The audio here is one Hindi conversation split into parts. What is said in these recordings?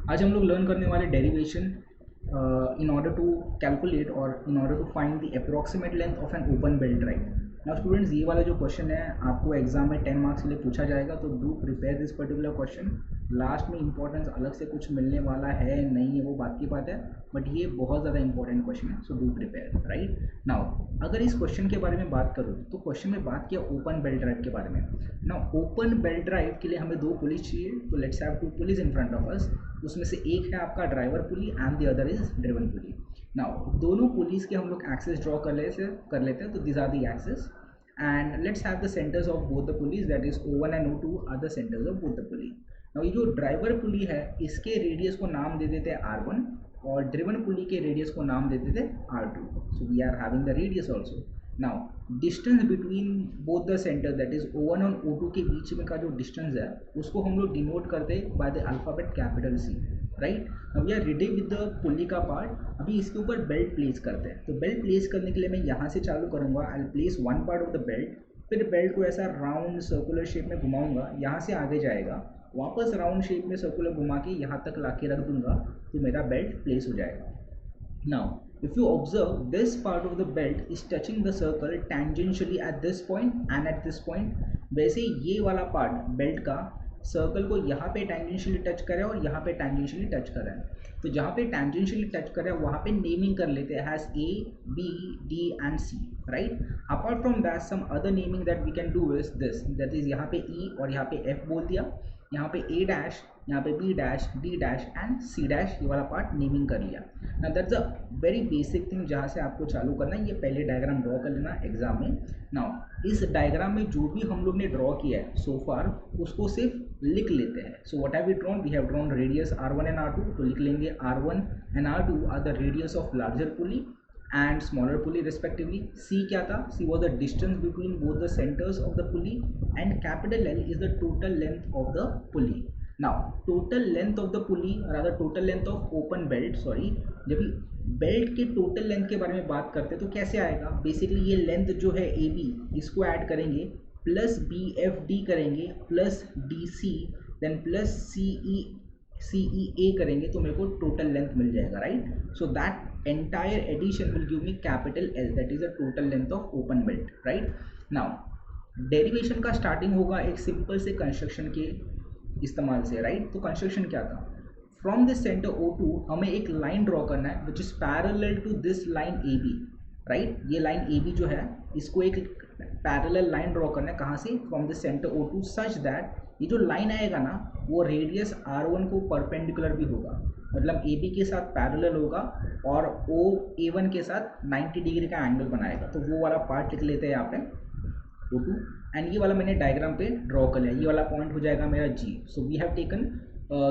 आज हम लोग लर्न करने वाले derivation in order to calculate और in order to find the approximate length of an open belt drive. Now students, ये वाला जो क्वेश्चन है आपको एग्जाम में 10 मार्क्स के लिए पूछा जाएगा, तो do prepare this particular question. Last में इंपॉर्टेंस अलग से कुछ मिलने वाला है नहीं है वो बात की बात है, बट ये बहुत ज़्यादा इंपॉर्टेंट क्वेश्चन है, so do prepare. Right now अगर इस क्वेश्चन के बारे में बात करूँ तो क्वेश्चन में बात किया ओपन बेल्ट ड्राइव के बारे में। नाउ ओपन बेल्ट ड्राइव के लिए हमें दो पुलिस चाहिए, तो let's have two pulleys in front of us. उसमें से एक है आपका driver pulley and the other is driven pulley. Now दोनों पुलिस के हम लोग एक्सेस ड्रॉ कर लेते हैं, तो this are the axes and let's have the centres of both the pulleys, that is O1 and O2 are the centres of both the pulley. Now ये जो ड्राइवर पुली है इसके रेडियस को नाम दे देते हैं R1 और ड्रिवन पुली के रेडियस को नाम दे देते हैं R2। So we are having the radius also. Now distance between both the centre that is O1 और O2 के बीच में का जो डिस्टेंस है उसको हम लोग डिनोट करते हैं by the alphabet capital C। Right now we are ready with the pulley का पार्ट। अभी इसके ऊपर बेल्ट प्लेस करते हैं, तो बेल्ट प्लेस करने के लिए मैं यहाँ से चालू करूँगा। I will place one part of the belt, फिर बेल्ट को ऐसा राउंड सर्कुलर शेप में घुमाऊंगा, यहाँ से आगे जाएगा, वापस राउंड शेप में सर्कुलर घुमा के यहाँ तक ला के रख दूंगा, तो मेरा बेल्ट प्लेस हो जाएगा। Now, if you observe, this part of the belt is touching the circle tangentially at this point and at this point. वैसे ये वाला पार्ट बेल्ट का सर्कल को यहाँ पे टेंजेंशियली टच करे और यहाँ पे टेंजेंशियली टच करे। तो जहाँ पे टेंजेंशियली टच करे वहाँ पे नेमिंग कर लेते हैं as A, B, D and C, राइट। Apart from that some other naming that we can do is this, that is यहाँ पे E और यहाँ पे F बोल दिया, यहाँ पे A डैश, यहाँ पे B dash, D dash and C dash, ये वाला पार्ट नेमिंग कर लिया। ना that's a very basic thing जहाँ से आपको चालू करना है। ये पहले डायग्राम ड्रॉ कर लेना एग्जाम में। नाउ इस डायग्राम में जो भी हम लोग ने ड्रॉ किया है सो फार उसको सिर्फ लिख लेते हैं। So what have we drawn, we have drawn radius R1 and R2, तो लिख लेंगे R1 and R2 are the radius of larger pulley and smaller pulley respectively. C क्या था, C was the distance between both the centers of the pulley and capital L is the total length of the pulley. Now total length of the pulley, rather total length of open belt, sorry, जब बेल्ट के टोटल लेंथ के बारे में बात करते हैं तो कैसे आएगा, बेसिकली ये लेंथ जो है AB इसको ऐड करेंगे प्लस BFD करेंगे plus DC then plus CEA करेंगे तो मेरे को टोटल लेंथ मिल जाएगा, right. So that entire addition will give me capital L, that is the total length of open belt, right। now derivation का starting होगा एक सिंपल से कंस्ट्रक्शन के इस्तेमाल से, राइट। तो कंस्ट्रक्शन क्या था, फ्रॉम दिस सेंटर O2 हमें एक लाइन ड्रॉ करना है which is parallel to this line AB, right. ये लाइन AB जो है इसको एक पैरेलल लाइन ड्रॉ करना है, कहाँ से, from this centre O2 such that ये जो लाइन आएगा ना वो रेडियस R1 को परपेंडिकुलर भी होगा, मतलब AB के साथ पैरेलल होगा और OA1 के साथ 90 डिग्री का एंगल बनाएगा। तो वो वाला पार्ट लिख लेते हैं यहाँ पे O2 एंड ये वाला मैंने डायग्राम पे ड्रॉ कर लिया, ये वाला पॉइंट हो जाएगा मेरा G। So we have taken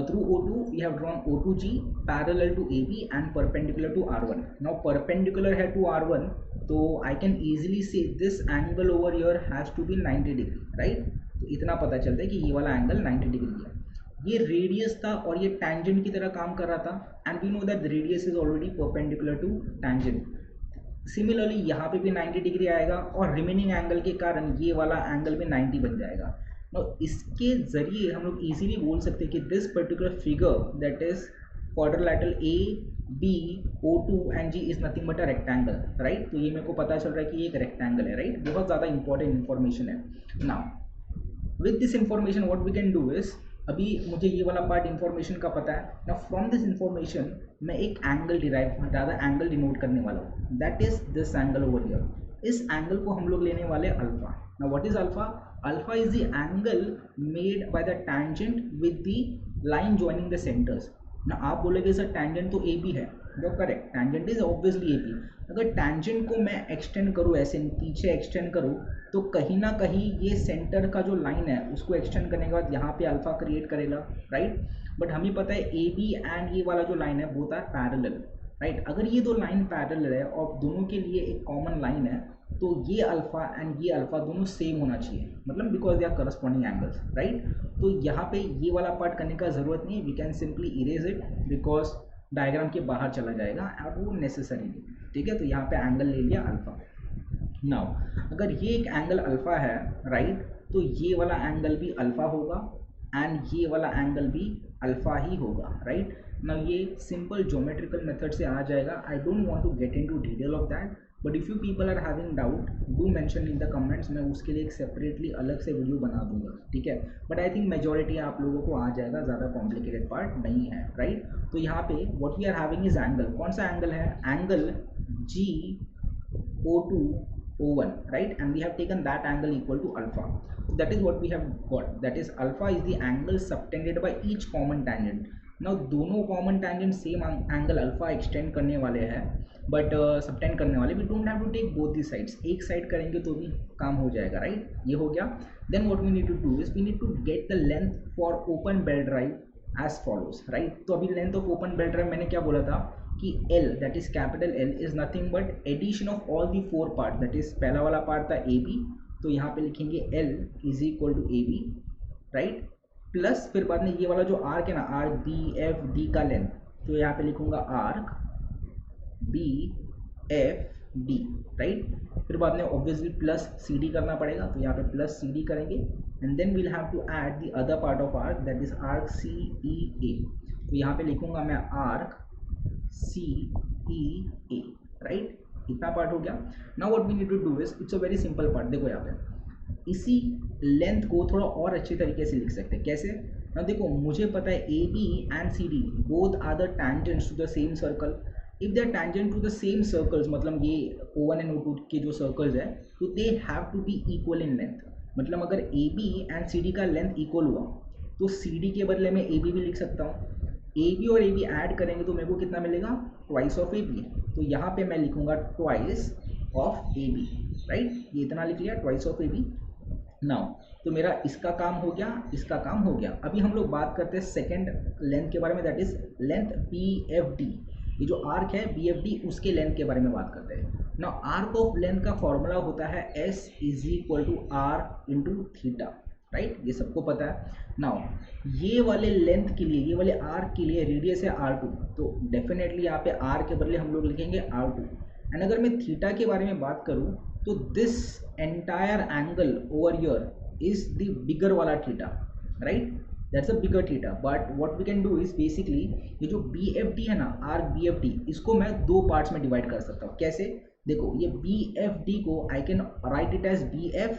through O2 we have drawn O2G parallel to AB and perpendicular to R1. Now perpendicular है to R1 तो I can easily say this angle over here has to be 90 degree, right। तो इतना पता चलता है कि ये वाला एंगल 90 डिग्री है। ये रेडियस था और ये टैंजेंट की तरह काम कर रहा था and we know that radius is already perpendicular to tangent. Similarly यहाँ पे भी 90 डिग्री आएगा और रिमेनिंग एंगल के कारण ये वाला एंगल भी 90 बन जाएगा। और इसके जरिए हम लोग इजीली बोल सकते हैं कि this particular figure that is quadrilateral A, B, O2 and G is nothing but a rectangle, right. तो ये मेरे को पता चल रहा है कि ये एक रेक्टेंगल है, राइट। बहुत ज़्यादा इंपॉर्टेंट इन्फॉर्मेशन है। Now with this information what we can do is, अभी मुझे ये वाला पार्ट इन्फॉर्मेशन का पता है ना, फ्रॉम दिस इन्फॉर्मेशन मैं एक एंगल डिराइव ज़्यादा एंगल डिनोट करने वाला हूँ, that is this angle over here. इस एंगल को हम लोग लेने वाले अल्फा। ना what is alpha, alpha is the angle made by the tangent with the line joining the centres. ना आप बोलेंगे सर टैंजेंट तो AB है, जो correct, tangent is obviously AB। अगर टैंजेंट को मैं एक्सटेंड करूँ ऐसे पीछे एक्सटेंड करूँ तो कहीं ना कहीं ये सेंटर का जो लाइन है उसको एक्सटेंड करने के बाद यहाँ पे अल्फा क्रिएट करेगा, राइट। बट हमें पता है AB एंड ये वाला जो लाइन है बोथ आर पैरेलल, राइट। अगर ये दो लाइन पैरेलल है और दोनों के लिए एक कॉमन लाइन है तो ये अल्फा एंड ये अल्फा दोनों सेम होना चाहिए, मतलब because they are corresponding angles, right. तो यहाँ पे ये वाला पार्ट करने का ज़रूरत नहीं है, we can simply erase it because diagram के बाहर चला जाएगा और वो नेसेसरी नहीं, ठीक है। तो यहाँ पे एंगल ले लिया अल्फा। नाउ अगर ये एक एंगल अल्फा है, राइट, तो ये वाला एंगल भी अल्फा होगा एंड ये वाला एंगल भी अल्फा ही होगा, राइट ना। ये सिंपल ज्योमेट्रिकल मेथड से आ जाएगा. I don't want to get into detail of that, but if you people are having doubt do mention in the comments. मैं उसके लिए एक सेपरेटली अलग से वीडियो बना दूंगा, ठीक है. बट आई थिंक मेजॉरिटी आप लोगों को आ जाएगा, ज़्यादा कॉम्प्लिकेटेड पार्ट नहीं है, राइट. तो यहाँ पे what we are having is angle. कौन सा एंगल है? Angle GO2 O1, right, and we have taken that angle equal to alpha. So that is what we have got, that is alpha is the angle subtended by each common tangent. Now दोनों common tangent same angle alpha extend करने वाले हैं, but subtend करने वाले, we don't have to take both the sides. एक side करेंगे तो भी काम हो जाएगा, right. ये हो गया. Then what we need to do is we need to get the length for open belt drive as follows, right. तो अभी length of open belt drive मैंने क्या बोला था कि L, that is capital L, is nothing but addition of all the four parts. that is पहला वाला पार्ट था AB, तो यहाँ पे लिखेंगे L is equal to AB, right. Plus फिर बाद में ये वाला जो आर्क है ना, आर्क BFD का लेंथ, तो यहाँ पे लिखूंगा आर्क BFD, राइट. फिर बाद में ऑब्वियसली प्लस CD करना पड़ेगा, तो यहाँ पे प्लस CD करेंगे. And then we'll have to add the other part of arc, that is arc CEA. तो यहाँ पे लिखूंगा मैं आर्क CEA, राइट. इतना पार्ट हो गया. Now what we need to do is, it's a very simple part. देखो यहाँ पे इसी लेंथ को थोड़ा और अच्छे तरीके से लिख सकते हैं. कैसे ना, देखो मुझे पता है AB and CD both are the tangents to the same circle. If they are tangent to the same circles, मतलब ये O1 एंड O2 के जो सर्कल्स है, तो they have to be equal in length. मतलब अगर AB एंड CD का लेंथ इक्वल हुआ तो CD के बदले में AB भी लिख सकता हूँ. AB और AB ऐड करेंगे तो मेरे को कितना मिलेगा? Twice of AB. तो यहाँ पे मैं लिखूंगा ट्वाइस ऑफ AB, राइट. ये इतना लिख लिया, ट्वाइस ऑफ AB. नाउ तो मेरा इसका काम हो गया, इसका काम हो गया. अभी हम लोग बात करते हैं सेकेंड लेंथ के बारे में, दैट इज लेंथ BFD. ये जो आर्क है BFD, उसके लेंथ के बारे में बात करते हैं. नाउ आर्क ऑफ लेंथ का फॉर्मूला होता है S is equal to R into theta, right. ये सबको पता है. नाउ ये वाले लेंथ के लिए, ये वाले आर्क के लिए रेडियस है R2, तो डेफिनेटली यहाँ पे R के बदले हम लोग लिखेंगे R2. एंड अगर मैं थीटा के बारे में बात करूँ तो this entire angle over here is the bigger वाला theta, right. That's a bigger theta. But what we can do is basically ये जो BFD है ना, आर्क BFD, इसको मैं दो पार्ट्स में डिवाइड कर सकता हूँ. कैसे? देखो ये BFD को I can write it as BF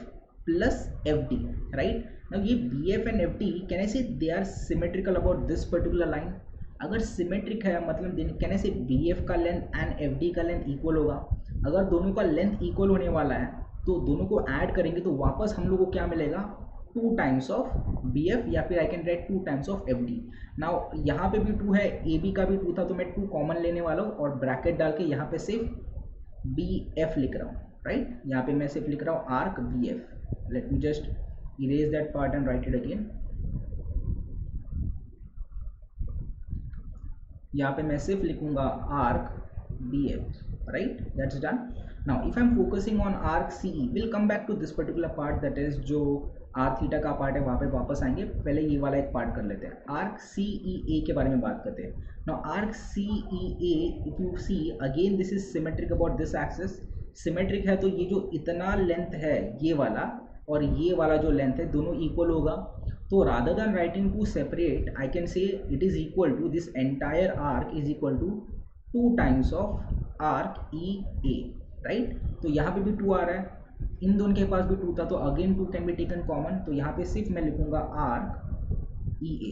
plus FD, right. Now ये BF and FD, can I say they are symmetrical about this particular line? अगर सिमेट्रिक है मतलब कैन आई से BF का लेंथ एंड FD का लेंथ इक्वल होगा. अगर दोनों का लेंथ इक्वल होने वाला है तो दोनों को ऐड करेंगे तो वापस हम लोग को क्या मिलेगा? 2 टाइम्स ऑफ BF, या फिर आई can write 2 times of FD. Now यहाँ पे भी 2 है, AB का भी 2 था, तो मैं 2 कॉमन लेने वाला हूँ और ब्रैकेट डाल के यहाँ पे सिर्फ BF लिख रहा हूँ, राइट. यहाँ पे मैं सिर्फ लिख रहा हूँ arc BF. Let me just erase that part and write it again. यहाँ पे मैं सिर्फ लिखूंगा arc BF, right. That's done. Now if I'm focusing on arc CE, we'll come back to this particular part, that is जो r थीटा का पार्ट है वहाँ पे वापस आएंगे. पहले ये वाला एक पार्ट कर लेते हैं. arc CEA के बारे में बात करते हैं. Now arc CEA, if you see again this is symmetric about this axis. Symmetric है तो ये जो इतना लेंथ है ये वाला और ये वाला जो लेंथ है दोनों इक्वल होगा. तो rather than writing two separate I can say it is equal to this entire arc is equal to 2 times of arc EA, right. तो यहाँ पे भी 2 आ रहा है, इन दोनों के पास भी 2 था, तो again 2 can be taken common. तो यहाँ पे सिर्फ मैं लिखूंगा arc EA,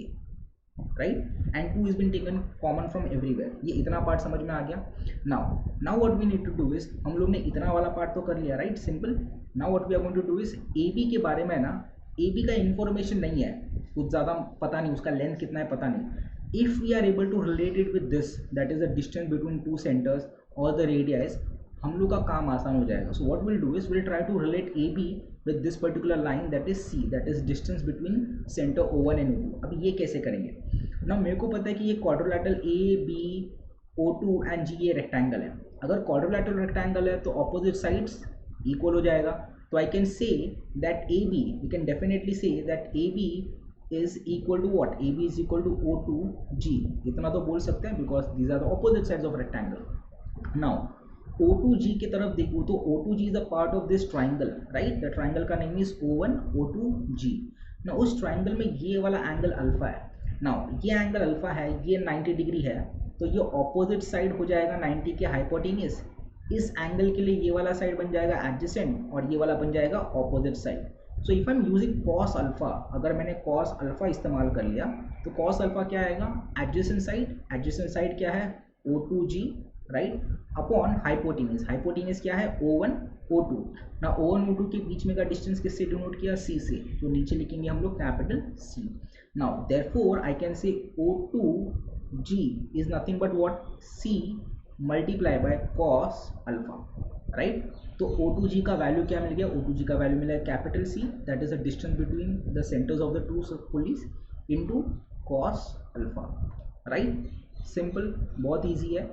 right. And 2 is been taken common from everywhere. ये इतना पार्ट समझ में आ गया. Now what we need to do is, हम लोग ने इतना वाला पार्ट तो कर लिया, right, simple. Now what we are going to do is AB के बारे में ना, AB का इन्फॉर्मेशन नहीं है कुछ ज़्यादा, पता नहीं उसका लेंथ कितना है, पता नहीं. If we are able to relate it with this, that is the distance between 2 centres और द रेडियस, हम लोग का काम आसान हो जाएगा. So what we'll do is we'll try to relate AB with this particular line, that is C, that is distance between center O1 and O2. अब ये कैसे करेंगे ना, मेरे को पता है कि ये क्वाड्रिलेटरल ABO2 and G ये रेक्टेंगल है. अगर क्वाड्रिलेटरल रेक्टेंगल है तो ऑपोजिट साइड्स इक्वल हो जाएगा. तो I can say that AB, we can definitely say that AB is equal to what, AB is equal to O2G. इतना तो बोल सकते हैं because these are the opposite sides of rectangle. Now O2G की तरफ देखूँ तो O2G is a part of this triangle, right. The triangle का नेम इज O1 O2G. ना उस ट्राइंगल में ये वाला एंगल अल्फा है. नाउ ये एंगल अल्फा है, ये 90 डिग्री है, तो ये ऑपोजिट साइड हो जाएगा 90 के हाइपोटेन्यूस। इस एंगल के लिए ये वाला साइड बन जाएगा एडजेसेंट और ये वाला बन जाएगा opposite side. So if I am using cos alpha, अगर मैंने कॉस अल्फा इस्तेमाल कर लिया तो कॉस अल्फा क्या आएगा, एडजेसेंट साइड क्या है O2G, right, upon hypotenuse, hypotenuse क्या है O1 O2। ना O1 O2 के बीच में का डिस्टेंस किससे डिनोट किया, C से, तो नीचे लिखेंगे हम लोग capital C। Now therefore I can से O2G is nothing but what, C multiply by cos alpha, right. तो O2G का वैल्यू क्या मिल गया, O2G का वैल्यू मिला है capital C, that is the distance between the centres of the two pulleys into cos alpha, right. Simple, बहुत इजी है।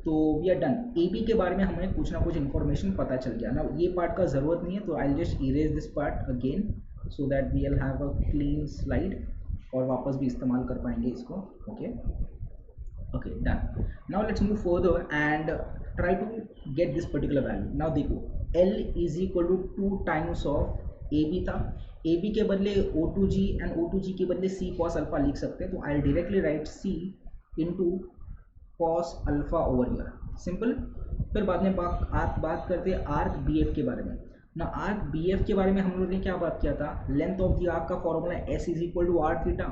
तो we are done. A B के बारे में हमें कुछ ना कुछ इन्फॉर्मेशन पता चल गया ना, ये पार्ट का ज़रूरत नहीं है, तो I just erase this part again so that we will have a clean slide और वापस भी इस्तेमाल कर पाएंगे इसको। Okay okay done. Now let's move further and try to get this particular value. Now देखो L is equal to 2 times of A B था, ए बी के बदले O2G एंड O2G के बदले C cos अल्फा लिख सकते हैं, तो I directly right C into cos alpha over here, simple. फिर बाद में बात करते हैं आर्क बी एफ के बारे में ना। आर्क बी एफ के बारे में हम लोगों ने क्या बात किया था, लेंथ ऑफ द आर्क का formula S is equal to R theta,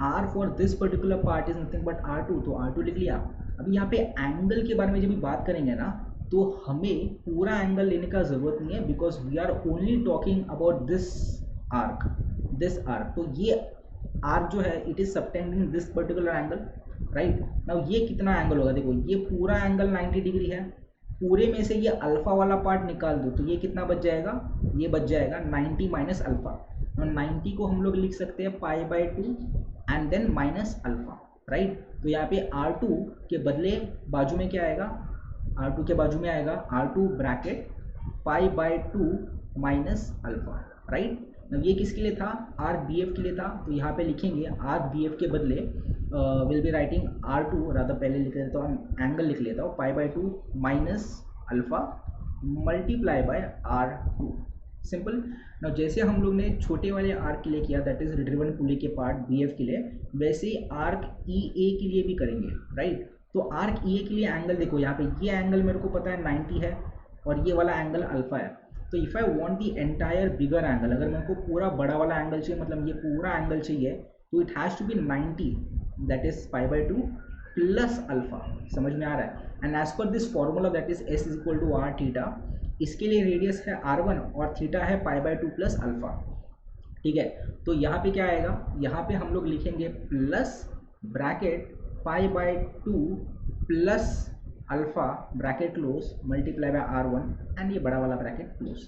R for this particular part is nothing but R2, तो R2 लिख लिया। अभी यहाँ पे एंगल के बारे में जब भी बात करेंगे ना, तो हमें पूरा एंगल लेने का जरूरत नहीं है, because we are only talking about this arc, तो ये आर्क जो है it is subtending this particular angle, right. Now ये कितना एंगल होगा, देखो ये पूरा एंगल 90 डिग्री है, पूरे में से ये अल्फा वाला पार्ट निकाल दो तो ये कितना बच जाएगा, ये बच जाएगा 90 माइनस अल्फा। 90 को हम लोग लिख सकते हैं pi by 2 and then minus alpha, right. तो यहाँ पे R2 के बदले बाजू में क्या आएगा, R2 के बाजू में आएगा R2 bracket pi by 2 minus alpha, right. ये किसके लिए था, आर्क बी एफ के लिए था, तो यहाँ पे लिखेंगे आर्क बी एफ के बदले will be writing R2, Radha पहले लिख लेता हूँ, एंगल लिख लेता हूँ पाई by 2 minus alpha multiply by R2, simple. ना जैसे हम लोग ने छोटे वाले आर्क के लिए किया, दैट इज रिड्रिवन पुली के पार्ट बी एफ के लिए, वैसे ही आर्क ई ए के लिए भी करेंगे, राइट। तो आर्क ई ए के लिए एंगल देखो, यहाँ पे ये एंगल मेरे को पता है 90 है और ये वाला एंगल अल्फा है, तो if I want the entire bigger angle, अगर मेरे को पूरा बड़ा वाला एंगल चाहिए, मतलब ये पूरा एंगल चाहिए, तो it has to be 90, that is pi by 2 plus alpha, समझ में आ रहा है। एंड एज पर this formula that is S is equal to R theta, इसके लिए रेडियस है R1 और थीटा है पाई बाय 2 प्लस अल्फा, ठीक है। तो यहाँ पे क्या आएगा, यहाँ पे हम लोग लिखेंगे plus bracket pi by 2 plus alpha bracket close multiply by R1 and ये बड़ा वाला ब्रैकेट क्लोज,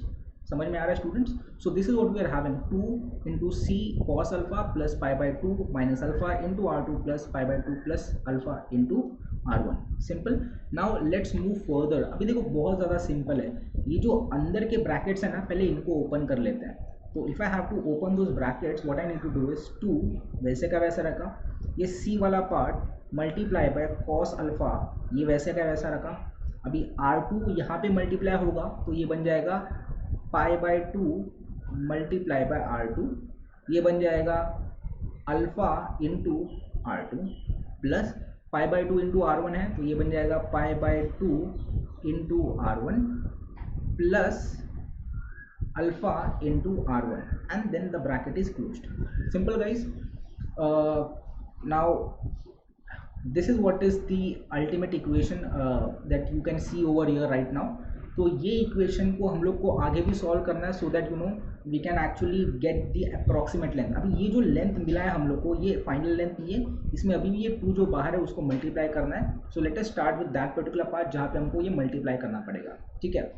समझ में आ रहा है students. So this is what we are having 2 into C cos alpha plus pi by 2 minus alpha into R2 plus pi by 2 plus alpha into R1, simple. Now let's move further. अभी देखो बहुत ज़्यादा सिंपल है, ये जो अंदर के ब्रैकेट्स हैं ना, पहले इनको ओपन कर लेते हैं। तो if I have to open those brackets, what I need to do is 2 वैसे का वैसा रखा, ये C वाला part multiply by cos alpha, ये वैसे का वैसा रखा। अभी R2 यहाँ पे मल्टीप्लाई होगा तो ये बन जाएगा pi by 2 multiply by R2, ये बन जाएगा alpha into R2 plus pi by 2 into R1 है, तो ये बन जाएगा pi by 2 into R1 plus alpha into R1 and then the bracket is closed, simple guys. Now this is what is the ultimate equation that you can see over here right now। तो ये इक्वेशन को हम लोग को आगे भी सॉल्व करना है, so that you know we can actually get the approximate length. अभी ये जो लेंथ मिला है हम लोग को, ये फाइनल लेंथ नहीं है, इसमें अभी भी ये 2 जो बाहर है उसको मल्टीप्लाई करना है। So let us start with that particular part जहाँ पे हमको ये मल्टीप्लाई करना पड़ेगा, ठीक है।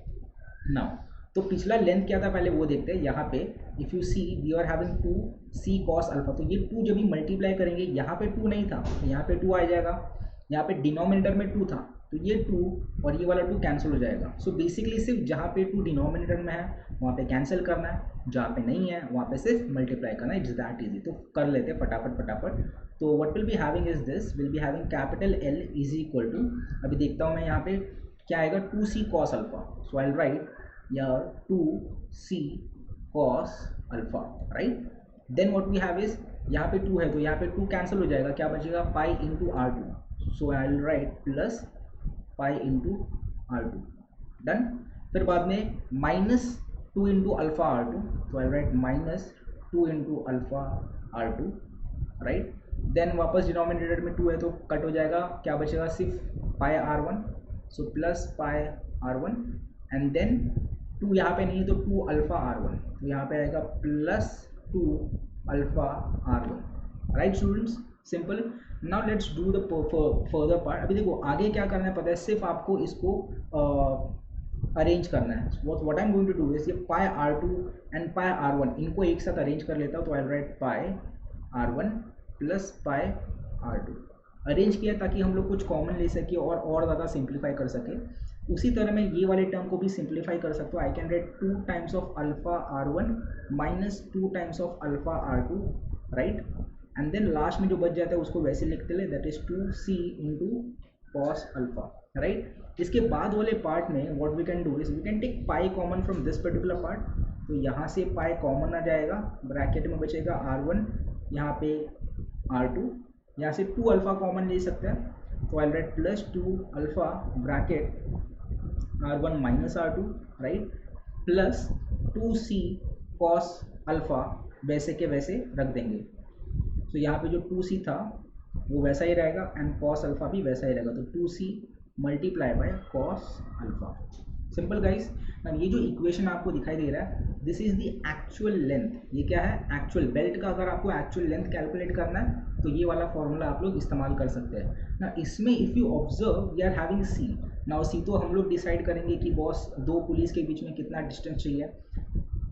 नाउ तो पिछला लेंथ क्या था पहले वो देखते हैं। यहाँ पे if you see we are having 2 C cos alpha, तो ये 2 जब भी मल्टीप्लाई करेंगे, यहाँ पे 2 नहीं था, यहाँ पे 2 आ जाएगा, यहाँ पे डिनोमिनेटर में 2 था, तो ये 2 और ये वाला 2 कैंसिल हो जाएगा। सो बेसिकली सिर्फ जहाँ पे 2 डिनोमिनेटर में है वहाँ पे कैंसिल करना है, जहाँ पे नहीं है वहाँ पे सिर्फ मल्टीप्लाई करना है, इट्स दैट ईजी। तो कर लेते हैं फटाफट। तो what will be having is this, will be having capital L is equal to, अभी देखता हूँ मैं यहाँ पे क्या आएगा, 2C cos alpha, so I will right here 2C cos alpha, right। then what we have is यहाँ पे 2 है तो यहाँ पे 2 कैंसिल हो जाएगा, क्या बचेगा pi into r two, so I will write plus pi into r two, done. फिर बाद में minus 2 into alpha are two, तो I write minus 2 into alpha are two, right. Then वापस डिनोमिनेटर में 2 है तो कट हो जाएगा, क्या बचेगा सिर्फ pi r one, so plus pi r one, and then 2 यहाँ पे नहीं है तो 2 अल्फा आर वन, तो यहाँ पे आएगा plus 2 alpha R one, right students, simple. Now let's do the further part. अभी देखो आगे क्या करना है पता है, सिर्फ आपको इसको अरेंज करना है। What I am going to do is ये pi r two and pi r one इनको एक साथ अरेंज कर लेता हूँ, तो I write pi r one plus pi r two, arrange किया ताकि हम लोग कुछ कॉमन ले सके और ज़्यादा सिंप्लीफाई कर सके। उसी तरह मैं ये वाले टर्म को भी सिंप्लीफाई कर सकता हूँ, I can write 2 times of alpha R one minus 2 times of alpha are two, right, and then last में जो बच जाता है उसको वैसे लिखते ले, that is 2c into cos alpha, right. इसके बाद वाले पार्ट में what we can do is we can take pi common from this particular part, तो यहाँ से पाई कॉमन आ जाएगा, ब्रैकेट में बचेगा आर वन, यहाँ पे आर टू, यहाँ से 2 अल्फा कॉमन ले सकते हैं, तो I write plus 2 alpha bracket r one minus r two, right, plus 2c cos alpha वैसे के वैसे रख देंगे, तो यहाँ पे जो 2c था वो वैसा ही रहेगा एंड कॉस अल्फा भी वैसा ही रहेगा, तो 2c multiply by cos alpha, simple guys. ये जो इक्वेशन आपको दिखाई दे रहा है this is the actual length, ये क्या है एक्चुअल बेल्ट का, अगर आपको एक्चुअल लेंथ कैलकुलेट करना है तो ये वाला फॉर्मूला आप लोग इस्तेमाल कर सकते हैं ना। इसमें if you observe we are having C, now C तो हम लोग डिसाइड करेंगे कि बॉस 2 पुलिस के बीच में कितना डिस्टेंस चाहिए,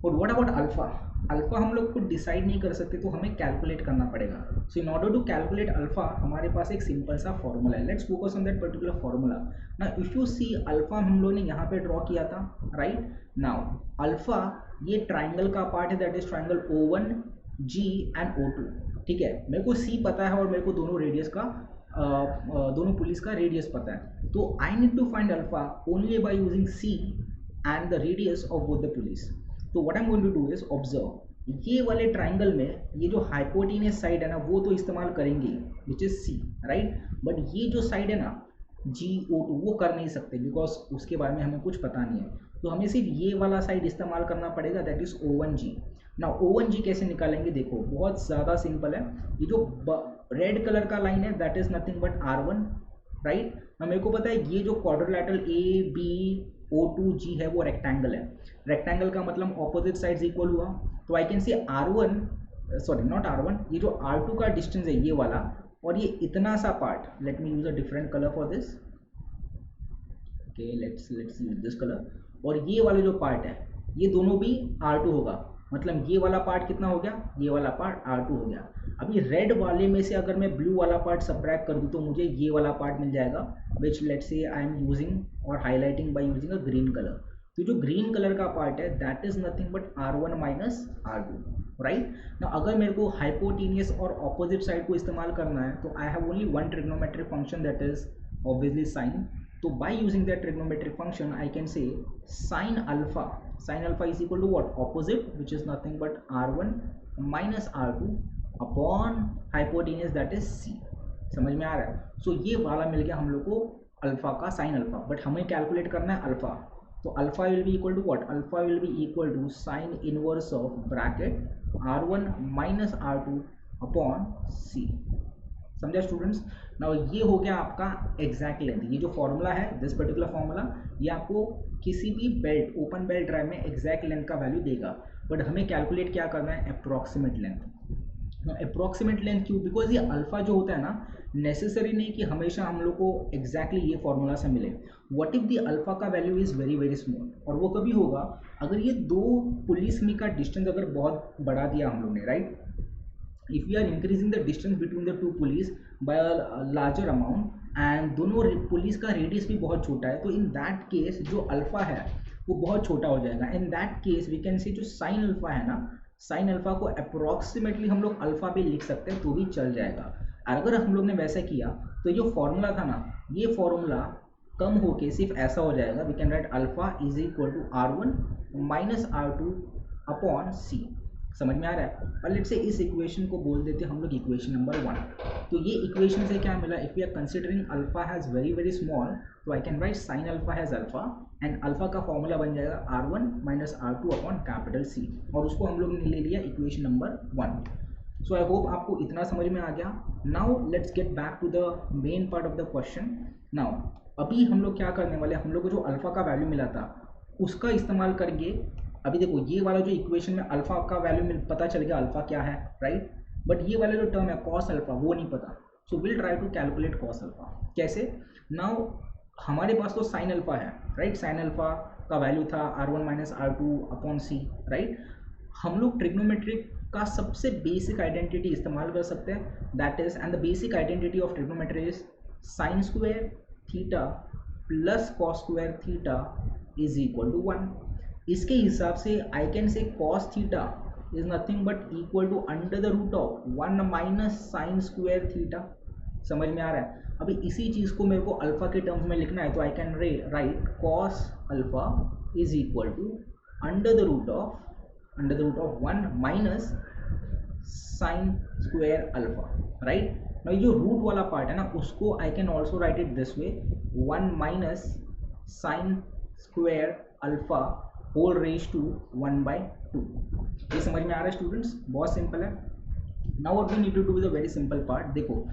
और व्हाट अबाउट अल्फा, अल्फा हम लोग खुद डिसाइड नहीं कर सकते तो हमें कैलकुलेट करना पड़ेगा। So in order to calculate alpha हमारे पास एक सिंपल सा फॉर्मूला है, let's focus on that particular formula. ना इफ यू सी अल्फा हम लोग ने यहाँ पे ड्रॉ किया था, राइट। नाउ अल्फा ये ट्राइंगल का पार्ट है, that is triangle O1 G and O2, ठीक है। मेरे को सी पता है और मेरे को दोनों रेडियस का दोनों पुलिस का रेडियस पता है, तो I need to find alpha only by using C and the radius of both the pulleys. तो what I am going to do is observe, ये वाले ट्राइंगल में ये जो हाइपोटेनियस साइड है ना वो तो इस्तेमाल करेंगे which is C, right, but ये जो साइड है ना GO2 वो कर नहीं सकते बिकॉज उसके बारे में हमें कुछ पता नहीं है, तो हमें सिर्फ ये वाला साइड इस्तेमाल करना पड़ेगा, दैट इज O1G। ना O1G कैसे निकालेंगे, देखो बहुत ज़्यादा सिंपल है, ये जो रेड कलर का लाइन है that is nothing but R1, right. मेरे को पता है ये जो क्वाड्रिलेटरल ABO2G है वो रेक्टेंगल है, रेक्टेंगल का मतलब ऑपोजिट साइड्स इक्वल हुआ, तो आई कैन से R1 सॉरी नॉट R1, ये जो R2 का डिस्टेंस है ये वाला, और ये इतना सा part, let me use a different colour for this, okay let's use this colour, और ये वाले जो पार्ट है ये दोनों भी R2 होगा, मतलब ये वाला पार्ट कितना हो गया, ये वाला पार्ट R2 हो गया। अभी रेड वाले में से अगर मैं ब्लू वाला पार्ट सब्ट्रैक्ट कर दूँ तो मुझे ये वाला पार्ट मिल जाएगा, which let's say I am using और highlighting by using a green colour, तो जो ग्रीन कलर का पार्ट है that is nothing but R1 minus R2, right ना। अगर मेरे को हाइपोटेनियस और ऑपोजिट साइड को इस्तेमाल करना है तो I have only one trigonometric function that is obviously sine, so by using that trigonometric function I can say sine alpha is equal to what, opposite which is nothing but R1 minus R2 upon hypotenuse that is C, समझ में आ रहा है। सो ये वाला मिल गया हम लोग को अल्फा का साइन अल्फा, बट हमें कैलकुलेट करना है अल्फा, तो alpha will be equal to what, alpha will be equal to sine inverse of bracket R1 minus R2 upon C, समझा स्टूडेंट्स। नाउ ये हो गया आपका एग्जैक्ट लेंथ, ये जो फॉर्मूला है दिस पर्टिकुलर फॉर्मूला ये आपको किसी भी बेल्ट ओपन बेल्ट ड्राइव में एग्जैक्ट लेंथ का वैल्यू देगा, बट हमें कैलकुलेट क्या करना है, अप्रॉक्सीमेट लेंथ। अप्रॉक्सीमेट लेंथ क्यों, बिकॉज ये अल्फा जो होता है ना नेसेसरी नहीं कि हमेशा हम लोग को एग्जैक्टली ये फॉर्मूला से मिले, व्हाट इफ द अल्फा का value is very very small, और वो कभी होगा अगर ये 2 पुलिस में का डिस्टेंस अगर बहुत बढ़ा दिया हम लोग ने, right, if we are increasing the distance between the 2 pulleys by a larger amount and दोनों पुलिस का रेडियस भी बहुत छोटा है, तो इन दैट केस जो अल्फा है वो बहुत छोटा हो जाएगा। In that case we can say जो साइन अल्फा है ना, साइन अल्फा को अप्रोक्सीमेटली हम लोग अल्फा पे लिख सकते हैं तो भी चल जाएगा। अगर हम लोग ने वैसा किया तो जो फॉर्मूला था ना ये फॉर्मूला कम होके सिर्फ ऐसा हो जाएगा, we can write alpha is equal to R1 minus R2 upon C, समझ में आ रहा है। और लेट्स से इस इक्वेशन को बोल देते हैं हम लोग इक्वेशन नंबर 1। तो ये इक्वेशन से क्या मिला, if we are considering alpha has very very small, तो I can write sine alpha has alpha, and alpha का फॉर्मूला बन जाएगा R1 minus R2 upon capital C, और उसको हम लोग ने ले लिया equation number 1। So I hope आपको इतना समझ में आ गया। Now let's get back to the main part of the question. Now अभी हम लोग क्या करने वाले, हम लोग को जो अल्फा का वैल्यू मिला था उसका इस्तेमाल करके, अभी देखो ये वाला जो इक्वेशन में अल्फा का वैल्यू पता चल गया अल्फा क्या है, राइट, बट ये वाला जो टर्म है कॉस अल्फा वो नहीं पता। So will try to calculate cos alpha. कैसे? नाउ हमारे पास तो साइन अल्फा है, राइट, साइन अल्फा का वैल्यू था R1 minus R2 upon C, right. हम लोग ट्रिग्नोमेट्रिक का सबसे बेसिक आइडेंटिटी इस्तेमाल कर सकते हैं, that is, and the basic identity of trigonometry is sine square theta plus cos square theta is equal to 1। इसके हिसाब से I can say cos theta is nothing but equal to under the root of 1 minus sine square theta. समझ में आ रहा है? अभी इसी चीज़ को मेरे को अल्फा के टर्म्स में लिखना है, तो I can write cos alpha is equal to under the root of 1 minus sine square alpha, right. Now ये जो रूट वाला पार्ट है ना, उसको I can also write it this way, 1 minus sine square alpha whole raise to 1/2। ये समझ में आ रहा है स्टूडेंट्स? बहुत सिंपल है। Now what we need to do is a very simple part. देखो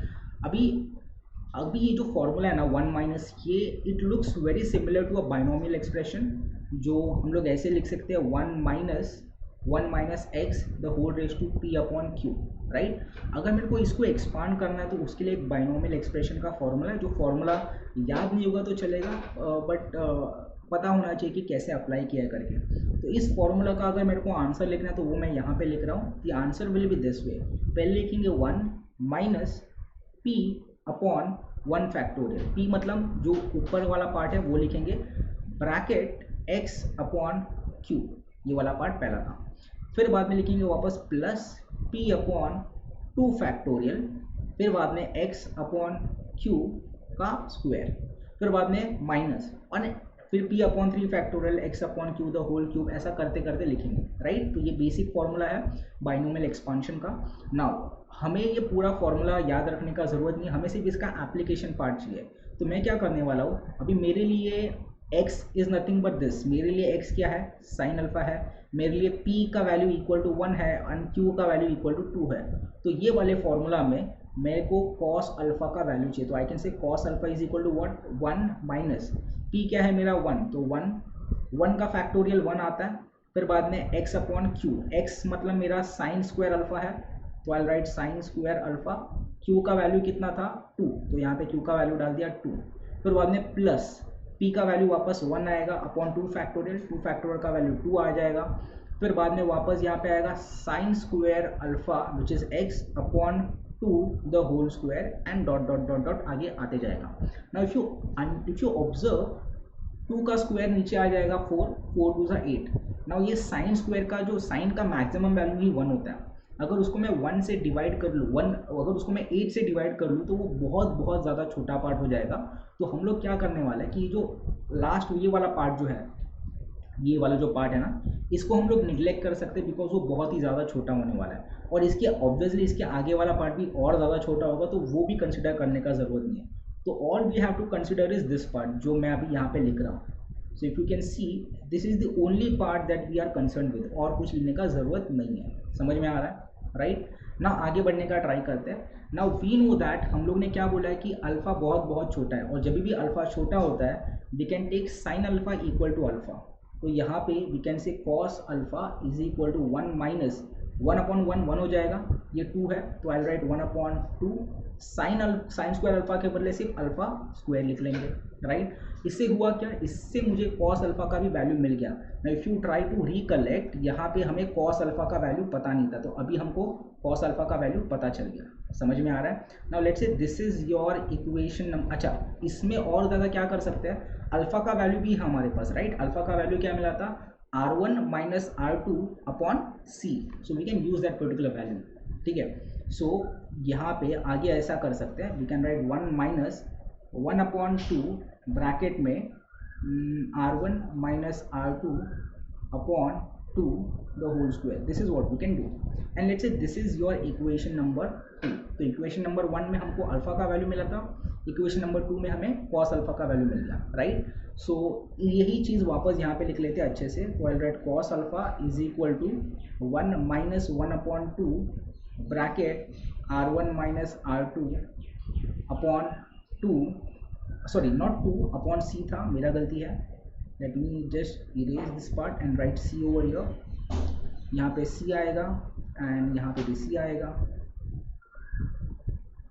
अभी ये जो फॉर्मूला है ना 1 माइनस, ये it looks very similar to a binomial expression, जो हम लोग ऐसे लिख सकते हैं 1 minus x the whole raise to p upon q, राइट। अगर मेरे को इसको एक्सपांड करना है तो उसके लिए एक बाइनोमियल एक्सप्रेशन का फॉर्मूला है, जो फॉर्मूला याद नहीं होगा तो चलेगा, बट पता होना चाहिए कि कैसे अप्लाई किया करके। तो इस फॉर्मूला का अगर मेरे को आंसर लिखना है तो वो मैं यहाँ पे लिख रहा हूँ। The answer will be this way. पहले लिखेंगे 1 minus p upon 1 factorial, p मतलब जो ऊपर वाला पार्ट है वो लिखेंगे, ब्रैकेट x अपॉन q, ये वाला पार्ट पहला था। फिर बाद में लिखेंगे वापस प्लस p अपॉन 2 फैक्टोरियल, फिर बाद में x अपॉन q का स्क्वायर, फिर बाद में माइनस, और फिर p upon 3 factorial x upon q the whole cube, ऐसा करते करते लिखेंगे, राइट। तो ये बेसिक फॉर्मूला है बाइनोमियल एक्सपांशन का। नाउ हमें ये पूरा फॉर्मूला याद रखने का ज़रूरत नहीं, हमें सिर्फ इसका एप्लीकेशन पार्ट चाहिए। तो मैं क्या करने वाला हूँ, अभी मेरे लिए x is nothing but this, मेरे लिए x क्या है, साइन अल्फा है, मेरे लिए p का वैल्यू इक्वल टू 1 है एंड q का वैल्यू इक्वल टू 2 है। तो ये वाले फॉर्मूला में मेरे को cos अल्फा का वैल्यू चाहिए, तो I can say cos alpha is equal to what, 1 minus p क्या है मेरा 1, तो 1 का फैक्टोरियल 1 आता है, फिर बाद में x अपॉन q, x मतलब मेरा साइन स्क्वायर अल्फा है, तो I write sine square alpha, q का वैल्यू कितना था 2, तो यहाँ पे q का वैल्यू डाल दिया 2, फिर बाद में प्लस p का वैल्यू वापस 1 आएगा अपॉन 2 फैक्टोरियल का वैल्यू 2 आ जाएगा, फिर बाद में वापस यहाँ पे आएगा sine square alpha which is x upon 2 the whole square, and dot dot dot dot आगे आते जाएगा। नाउ इफ यू ऑब्जर्व 2 का स्क्वायर नीचे आ जाएगा 4 2 सा 8। नाउ ये साइन स्क्वायर का जो साइन का मैक्सिमम वैल्यू ही 1 होता है, अगर उसको मैं 1 से डिवाइड कर लूँ, अगर उसको मैं 8 से डिवाइड कर लूँ तो वो बहुत ज़्यादा छोटा पार्ट हो जाएगा। तो हम लोग क्या करने वाले हैं कि जो लास्ट ये वाला पार्ट जो है, ये वाला जो पार्ट है ना, इसको हम लोग निगलेक्ट कर सकते हैं, बिकॉज वो बहुत ही ज़्यादा छोटा होने वाला है, और इसके ऑब्वियसली इसके आगे वाला पार्ट भी और ज़्यादा छोटा होगा, तो वो भी कंसिडर करने का ज़रूरत नहीं है। तो all we have to consider is this part जो मैं अभी यहाँ पे लिख रहा हूँ। So if you can see this is the only part that we are concern with, और कुछ लिखने का ज़रूरत नहीं है। समझ में आ रहा है, राइट। ना आगे बढ़ने का ट्राई करते हैं। नाउ वी नो दैट, हम लोग ने क्या बोला है कि अल्फा बहुत छोटा है, और जब भी अल्फा छोटा होता है we can take sine alpha equal to alpha. तो यहाँ पे we can say cos alpha is equal to 1 minus 1 upon 1 हो जाएगा, ये 2 है, तो I write 1 upon 2 sine square alpha के बदले सिर्फ अल्फा स्क्वायर लिख लेंगे, राइट। इससे हुआ क्या, इससे मुझे कॉस अल्फा का भी वैल्यू मिल गया। Now if you try to recollect, यहाँ पे हमें कॉस अल्फा का वैल्यू पता नहीं था, तो अभी हमको कॉस अल्फा का वैल्यू पता चल गया। समझ में आ रहा है। Now let's say this is your equation number. अच्छा, इसमें और ज़्यादा क्या कर सकते हैं, अल्फा का वैल्यू भी है हमारे पास, राइट। अल्फा का वैल्यू क्या मिला था, R1 minus R2 upon C, so we can use that particular value, ठीक है। सो यहाँ पे आगे ऐसा कर सकते हैं, we can write 1 minus 1 upon 2 bracket में R1 minus R2 upon 2 the whole square. This is what we can do. And let's say this is your equation number 2. तो इक्वेशन नंबर 1 में हमको अल्फा का वैल्यू मिला था, इक्वेशन नंबर 2 में हमें कॉस अल्फा का वैल्यू मिल गया, राइट. सो यही चीज़ वापस यहाँ पे लिख लेते हैं अच्छे से. तो I write cos alpha is equal to 1 minus 1/2 bracket R1 minus R2 upon 2, sorry not 2 upon C था, मेरा गलती है. Let me just erase this part and write C over here. यहाँ पे C आएगा एंड यहाँ पे भी C आएगा.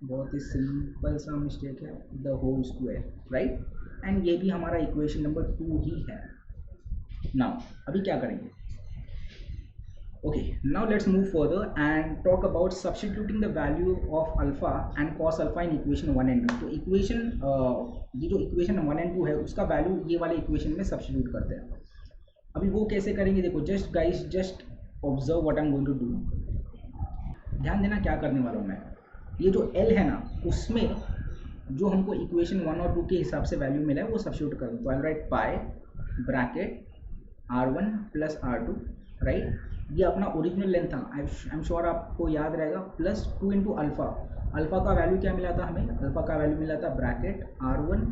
बहुत ही सिंपल सा मिस्टेक है, the whole square, right. And ये भी हमारा इक्वेशन नंबर 2 ही है. नाउ अभी क्या करेंगे? Okay, now let's move further and talk about substituting the value of alpha and cos alpha in equation 1 and 2. तो इक्वेशन ये जो इक्वेशन 1 एंड 2 है उसका वैल्यू ये वाले इक्वेशन में सब्स्टिट्यूट करते हैं. अभी वो कैसे करेंगे देखो. Just guys just observe what I am going to do. ध्यान देना क्या करने वाला हूँ मैं. ये जो L है ना, उसमें जो हमको इक्वेशन 1 और 2 के हिसाब से वैल्यू मिला है वो सब्स्टिट्यूट करूँ. तो I write pi bracket R1 plus R2, right. ये अपना ओरिजिनल लेंथ था, आई एम श्योर आपको याद रहेगा, प्लस 2 इंटू अल्फ़ा. अल्फ़ा का वैल्यू क्या मिला था हमें? अल्फ़ा का वैल्यू मिला था bracket R1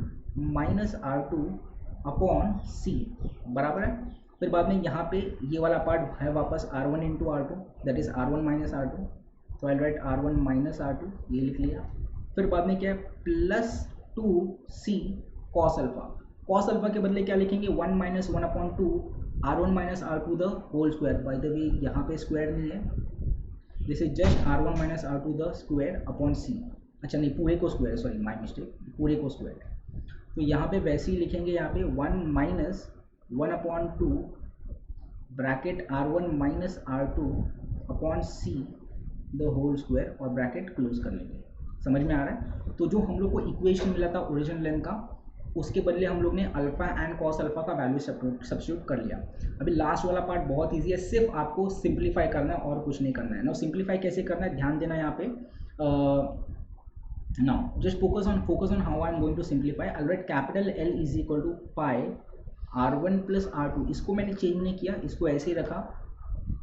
minus R2 upon C, बराबर है. फिर बाद में यहाँ पे ये वाला पार्ट है वापस R1 into R2, that is R1 minus R2. तो I right R1 minus R2, ये लिख लिया. फिर बाद में क्या है? Plus 2C cos alpha. Cos alpha के बदले क्या लिखेंगे? 1 minus 1/2 R1 minus R2 the whole square. By the way यहाँ पे स्क्वायर नहीं है, this is just R1 minus R2 the square upon C. अच्छा नहीं, पूरे को स्क्वायर, सॉरी माई मिस्टेक, पूरे को स्क्वायर. तो यहाँ पे वैसे ही लिखेंगे, यहाँ पे 1 minus 1/2 bracket R1 minus R2 upon C the whole square और ब्रैकेट क्लोज कर लेंगे. समझ में आ रहा है? तो जो हम लोग को इक्वेशन मिला था ओरिजिनल लेंथ का, उसके बदले हम लोग ने अल्फा एंड कॉस अल्फा का वैल्यू सब्स्टिट्यूट कर लिया. अभी लास्ट वाला पार्ट बहुत इजी है, सिर्फ आपको सिंप्लीफाई करना है और कुछ नहीं करना है. नाउ सिंप्लीफाई कैसे करना है ध्यान देना यहाँ पे. Now just focus on how I am going to simplify. I write capital L is equal to pi R1 plus R2. इसको मैंने चेंज नहीं किया, इसको ऐसे ही रखा,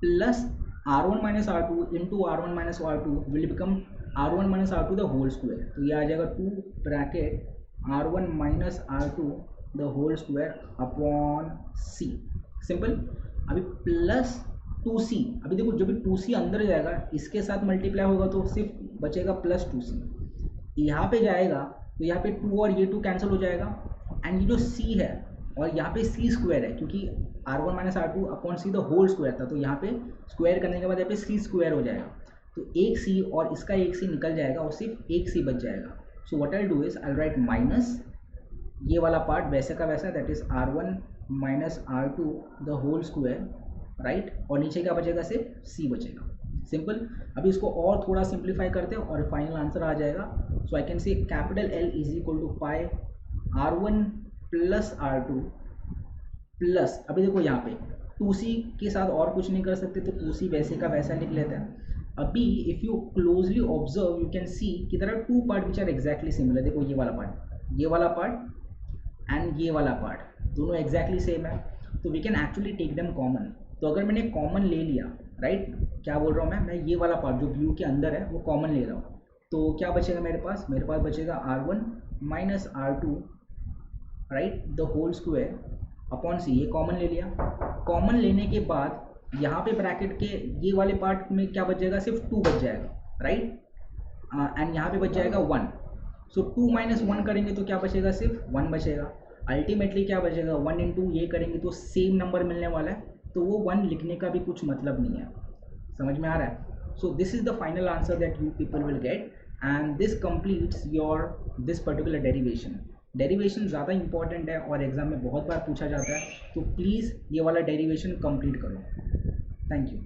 plus R1 minus R2 into R1 minus R2 will become R1 minus R2 the whole square. तो ये आ जाएगा 2 bracket R1 minus R2 the whole square upon C. Simple. अभी प्लस 2C. अभी देखो जब भी 2C अंदर जाएगा इसके साथ मल्टीप्लाई होगा तो सिर्फ बचेगा प्लस 2C. यहाँ पे जाएगा तो यहाँ पे 2 और ये 2 कैंसिल हो जाएगा. एंड ये जो C है और यहाँ पे C स्क्वायर है, क्योंकि R1 minus R2 upon C the whole square था, तो यहाँ पे स्क्वायर करने के बाद यहाँ पे C स्क्वायर हो जाएगा. तो एक C और इसका एक C निकल जाएगा और सिर्फ एक C बच जाएगा. So what I do is I write minus ये वाला पार्ट वैसे का वैसा, that is R1 minus R2 the whole square, right. और नीचे क्या बचेगा? सिर्फ C बचेगा. सिंपल. अभी इसको और थोड़ा सिंप्लीफाई करते हैं और फाइनल आंसर आ जाएगा. So I can say capital L is equal to pi R1 plus R2 plus, अभी देखो यहाँ पे 2C के साथ और कुछ नहीं कर सकते तो 2C वैसे का वैसा लिख लेते हैं. अभी if you closely observe you can see कि there are 2 part which are exactly similar. देखो ये वाला पार्ट एंड ये वाला पार्ट दोनों एग्जैक्टली सेम है, तो we can actually take them common. तो अगर मैंने कॉमन ले लिया, राइट, क्या बोल रहा हूँ मैं ये वाला पार्ट जो व्यू के अंदर है वो कॉमन ले रहा हूँ, तो क्या बचेगा मेरे पास बचेगा R1 minus R2, right, the whole square upon C. ये कॉमन ले लिया. कॉमन लेने के बाद यहाँ पे ब्रैकेट के ये वाले पार्ट में क्या बच जाएगा? सिर्फ 2 बच जाएगा, राइट. एंड यहाँ पे बच जाएगा 1. सो 2 माइनस 1 करेंगे तो क्या बचेगा? सिर्फ 1 बचेगा. अल्टीमेटली क्या बचेगा? 1 इंटू ये करेंगे तो सेम नंबर मिलने वाला है, तो वो 1 लिखने का भी कुछ मतलब नहीं है. समझ में आ रहा है? सो this is the final answer that you people will get and this completes your this particular derivation. Derivation ज़्यादा इंपॉर्टेंट है और एग्जाम में बहुत बार पूछा जाता है, तो प्लीज़ ये वाला डेरिवेशन कंप्लीट करो. Thank you.